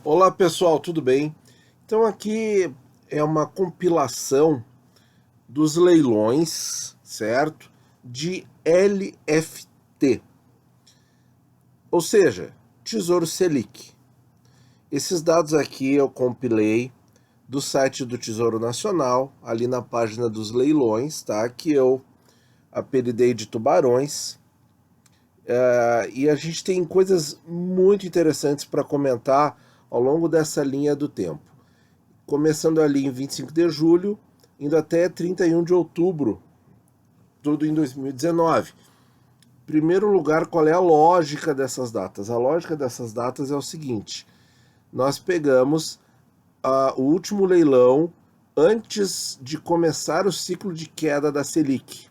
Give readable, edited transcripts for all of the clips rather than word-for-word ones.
Olá pessoal, tudo bem? Então aqui é uma compilação dos leilões, certo? De LFT, ou seja, Tesouro Selic. Esses dados aqui eu compilei do site do Tesouro Nacional, ali na página dos leilões, tá? Que eu apelidei de tubarões. E a gente tem coisas muito interessantes para comentar ao longo dessa linha do tempo. Começando ali em 25 de julho, indo até 31 de outubro, tudo em 2019. Em primeiro lugar, qual é a lógica dessas datas? A lógica dessas datas é o seguinte: nós pegamos o último leilão antes de começar o ciclo de queda da Selic.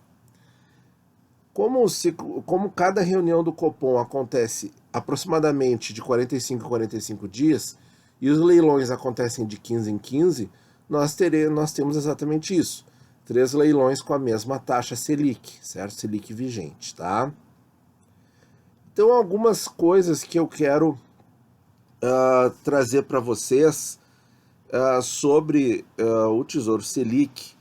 Como cada reunião do Copom acontece aproximadamente de 45 a 45 dias, e os leilões acontecem de 15 em 15, nós temos exatamente isso. 3 leilões com a mesma taxa Selic, certo? Selic vigente, tá? Então, algumas coisas que eu quero trazer para vocês sobre o Tesouro Selic,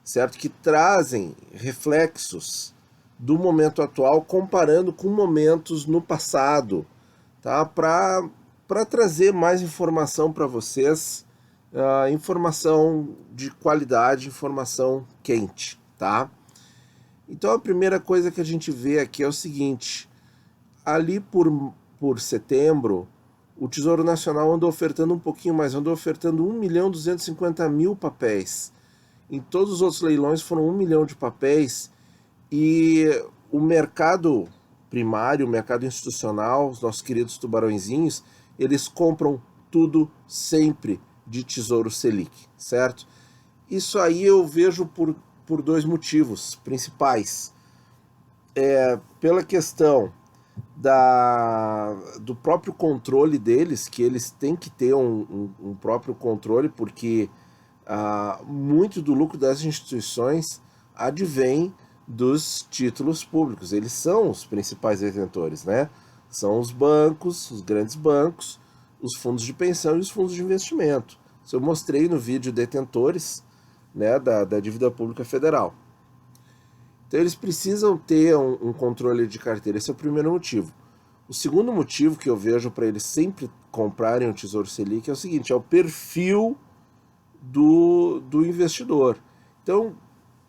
certo? Que trazem reflexos do momento atual comparando com momentos no passado, tá? Para trazer mais informação para vocês, informação de qualidade, informação quente, tá? Então a primeira coisa que a gente vê aqui é o seguinte: ali por setembro, o Tesouro Nacional andou ofertando um pouquinho mais, andou ofertando 1.250.000 papéis. Em todos os outros leilões foram 1 milhão de papéis, e o mercado primário, o mercado institucional, os nossos queridos tubarõezinhos, eles compram tudo sempre de Tesouro Selic, certo? Isso aí eu vejo por 2 motivos principais. Pela questão do próprio controle deles, que eles têm que ter um próprio controle, porque muito do lucro das instituições advém dos títulos públicos. Eles são os principais detentores, né? São os bancos, os grandes bancos, os fundos de pensão e os fundos de investimento. Isso eu mostrei no vídeo Detentores, né, da dívida pública federal. Então eles precisam ter um controle de carteira. Esse é o primeiro motivo. O segundo motivo que eu vejo para eles sempre comprarem o Tesouro Selic é o seguinte: é o perfil do investidor. Então,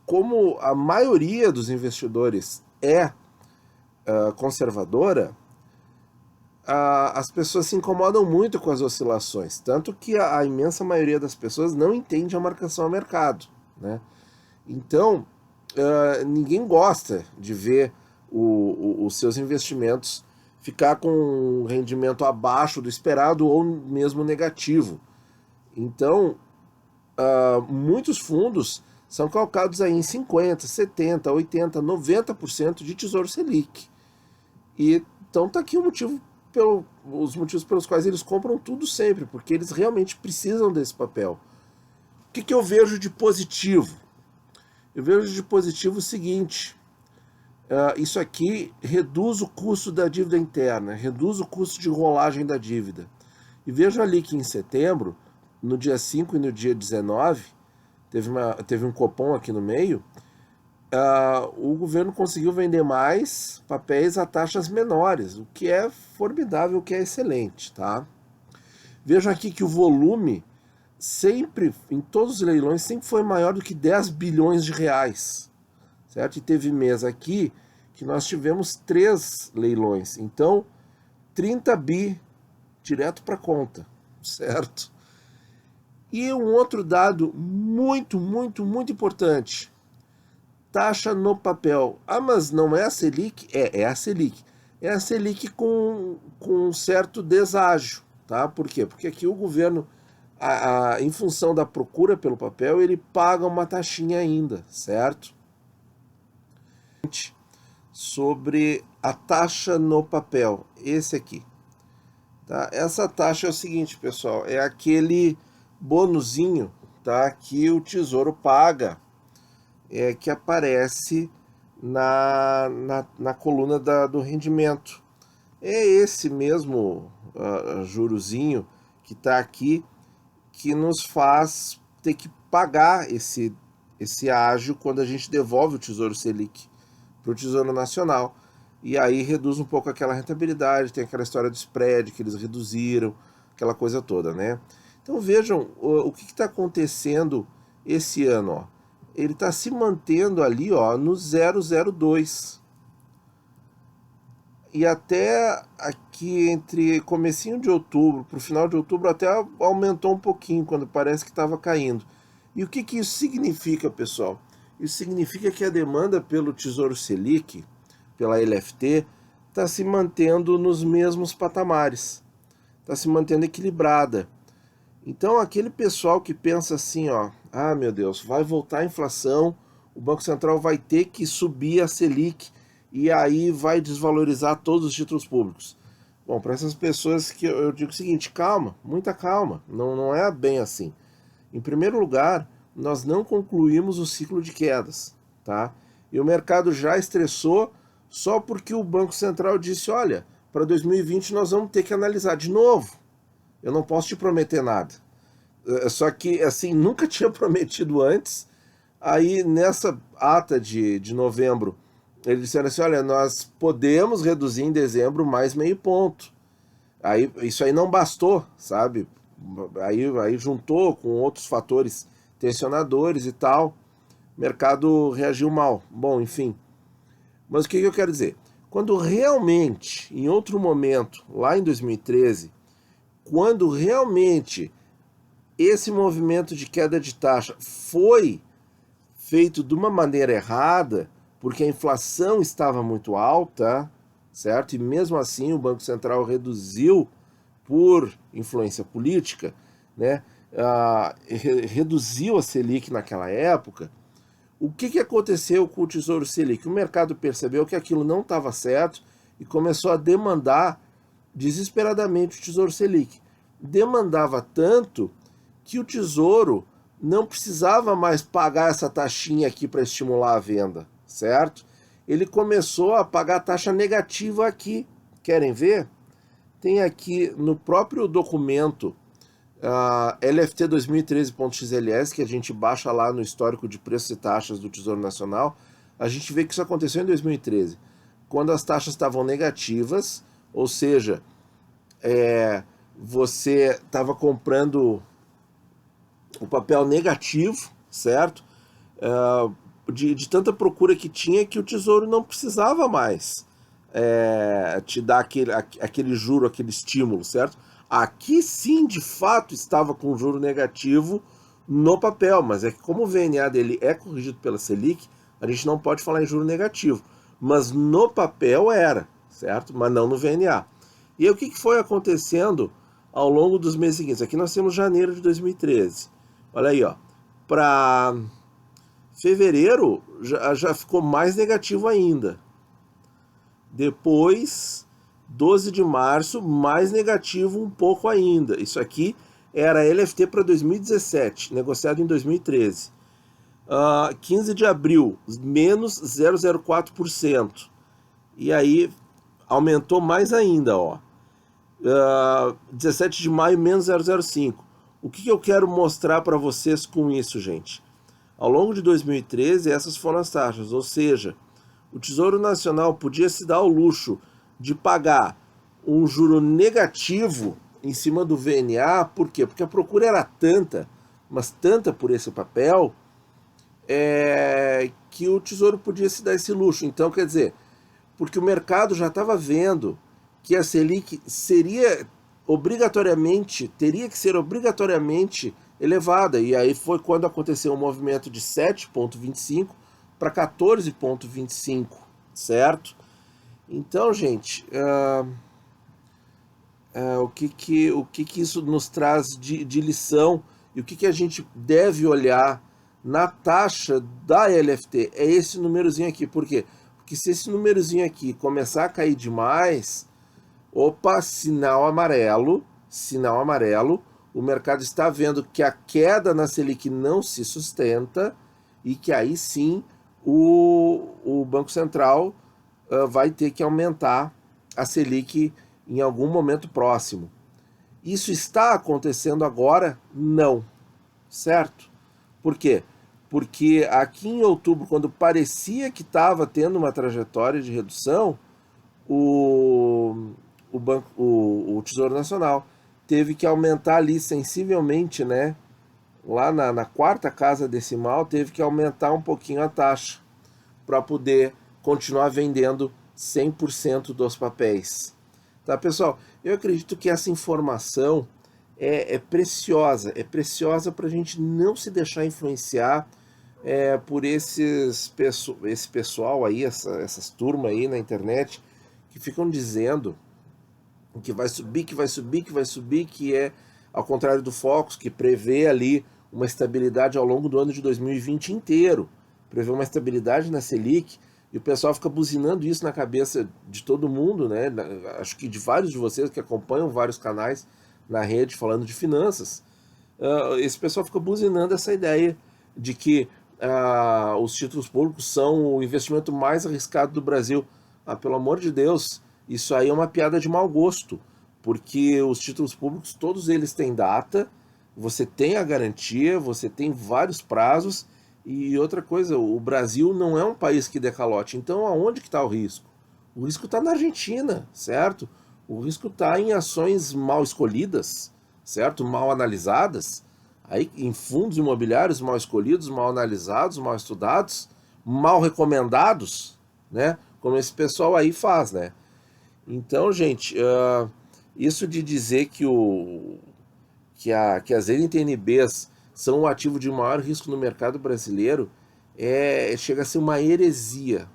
como a maioria dos investidores é conservadora, as pessoas se incomodam muito com as oscilações, tanto que a imensa maioria das pessoas não entende a marcação a mercado, né? Então, ninguém gosta de ver os seus investimentos ficar com um rendimento abaixo do esperado ou mesmo negativo. Então, muitos fundos são colocados aí em 50, 70, 80, 90% de Tesouro Selic. E então tá aqui os motivos pelos quais eles compram tudo sempre, porque eles realmente precisam desse papel. O que eu vejo de positivo? Eu vejo de positivo o seguinte: isso aqui reduz o custo da dívida interna, reduz o custo de rolagem da dívida. E vejo ali que em setembro, no dia 5 e no dia 19, teve um Copom aqui no meio, o governo conseguiu vender mais papéis a taxas menores, o que é formidável, o que é excelente, tá? Vejo aqui que o volume sempre, em todos os leilões, sempre foi maior do que 10 bilhões de reais, certo? E teve mês aqui que nós tivemos 3 leilões, então 30 bi direto para conta, certo? E um outro dado muito, muito, muito importante: taxa no papel. Mas não é a Selic? É a Selic. É a Selic com um certo deságio, tá? Por quê? Porque aqui o governo, em função da procura pelo papel, ele paga uma taxinha ainda, certo? Sobre a taxa no papel, esse aqui, tá? Essa taxa é o seguinte, pessoal, é aquele bonuzinho, tá, que o Tesouro paga que aparece na coluna do rendimento. É esse mesmo jurozinho que está aqui que nos faz ter que pagar esse ágio quando a gente devolve o Tesouro Selic para o Tesouro Nacional. E aí reduz um pouco aquela rentabilidade, tem aquela história do spread que eles reduziram, aquela coisa toda, né? Então vejam o que está acontecendo esse ano, ó. Ele está se mantendo ali, ó, no 0,02. E até aqui entre comecinho de outubro para o final de outubro até aumentou um pouquinho, quando parece que estava caindo. E o que isso significa, pessoal? Isso significa que a demanda pelo Tesouro Selic, pela LFT, está se mantendo nos mesmos patamares, está se mantendo equilibrada. Então aquele pessoal que pensa assim, ó, ah, meu Deus, vai voltar a inflação, o Banco Central vai ter que subir a Selic e aí vai desvalorizar todos os títulos públicos. Bom, para essas pessoas que eu digo o seguinte, calma, muita calma, não é bem assim. Em primeiro lugar, nós não concluímos o ciclo de quedas, tá? E o mercado já estressou só porque o Banco Central disse, olha, para 2020 nós vamos ter que analisar de novo. Eu não posso te prometer nada. Só que, assim, nunca tinha prometido antes. Aí, nessa ata de novembro, eles disseram assim, olha, nós podemos reduzir em dezembro mais meio ponto. Aí, isso aí não bastou, sabe? Aí juntou com outros fatores tensionadores e tal. O mercado reagiu mal. Bom, enfim. Mas o que eu quero dizer? Quando realmente, em outro momento, lá em 2013, quando realmente esse movimento de queda de taxa foi feito de uma maneira errada, porque a inflação estava muito alta, certo? E mesmo assim o Banco Central reduziu por influência política, né? Reduziu a Selic naquela época. O que aconteceu com o Tesouro Selic? O mercado percebeu que aquilo não estava certo e começou a demandar desesperadamente o Tesouro Selic. Demandava tanto que o Tesouro não precisava mais pagar essa taxinha aqui para estimular a venda, certo? Ele começou a pagar taxa negativa aqui. Querem ver? Tem aqui no próprio documento LFT 2013.xls, que a gente baixa lá no histórico de preços e taxas do Tesouro Nacional, a gente vê que isso aconteceu em 2013, quando as taxas estavam negativas, ou seja, você estava comprando o papel negativo, certo? De tanta procura que tinha que o Tesouro não precisava mais te dar aquele juro, aquele estímulo, certo? Aqui sim, de fato, estava com juro negativo no papel, mas é que como o VNA dele é corrigido pela Selic, a gente não pode falar em juro negativo. Mas no papel era, certo? Mas não no VNA. E aí o que foi acontecendo ao longo dos meses seguintes? Aqui nós temos janeiro de 2013. Olha aí, ó. Para fevereiro já ficou mais negativo ainda. Depois, 12 de março, mais negativo um pouco ainda. Isso aqui era LFT para 2017, negociado em 2013. 15 de abril, menos 0,04%. E aí aumentou mais ainda, ó. 17 de maio, menos 0,05%. O que eu quero mostrar para vocês com isso, gente? Ao longo de 2013, essas foram as taxas, ou seja, o Tesouro Nacional podia se dar ao luxo de pagar um juro negativo em cima do VNA, por quê? Porque a procura era tanta, mas tanta por esse papel, que o Tesouro podia se dar esse luxo. Então, quer dizer, porque o mercado já estava vendo que a Selic teria que ser obrigatoriamente elevada, e aí foi quando aconteceu um movimento de 7,25 para 14,25, certo? Então, gente, o que isso nos traz de lição e o que a gente deve olhar na taxa da LFT? É esse númerozinho aqui. Por quê? Porque se esse númerozinho aqui começar a cair demais, opa, sinal amarelo, o mercado está vendo que a queda na Selic não se sustenta e que aí sim o Banco Central vai ter que aumentar a Selic em algum momento próximo. Isso está acontecendo agora? Não, certo? Por quê? Porque aqui em outubro, quando parecia que estava tendo uma trajetória de redução, o Tesouro Nacional teve que aumentar ali sensivelmente, né? Lá na quarta casa decimal, teve que aumentar um pouquinho a taxa para poder continuar vendendo 100% dos papéis. Tá, pessoal? Eu acredito que essa informação é preciosa para a gente não se deixar influenciar por esse pessoal aí, essas turmas aí na internet que ficam dizendo que vai subir, que vai subir, que vai subir, que é ao contrário do Focus, que prevê ali uma estabilidade ao longo do ano de 2020 inteiro, prevê uma estabilidade na Selic, e o pessoal fica buzinando isso na cabeça de todo mundo, né? Acho que de vários de vocês que acompanham vários canais na rede falando de finanças, esse pessoal fica buzinando essa ideia de que os títulos públicos são o investimento mais arriscado do Brasil. Pelo amor de Deus, isso aí é uma piada de mau gosto, porque os títulos públicos, todos eles têm data, você tem a garantia, você tem vários prazos, e outra coisa, o Brasil não é um país que dê calote, então aonde que está o risco? O risco está na Argentina, certo? O risco está em ações mal escolhidas, certo? Mal analisadas, aí em fundos imobiliários mal escolhidos, mal analisados, mal estudados, mal recomendados, né? Como esse pessoal aí faz, né? Então, gente, isso de dizer que as NTNBs são o ativo de maior risco no mercado brasileiro chega a ser uma heresia,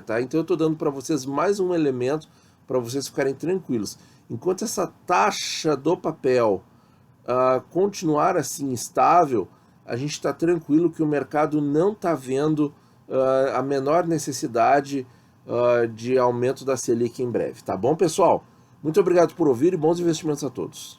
tá? Então eu estou dando para vocês mais um elemento para vocês ficarem tranquilos. Enquanto essa taxa do papel continuar assim estável, a gente está tranquilo que o mercado não está vendo a menor necessidade de aumento da Selic em breve. Tá bom, pessoal? Muito obrigado por ouvir e bons investimentos a todos.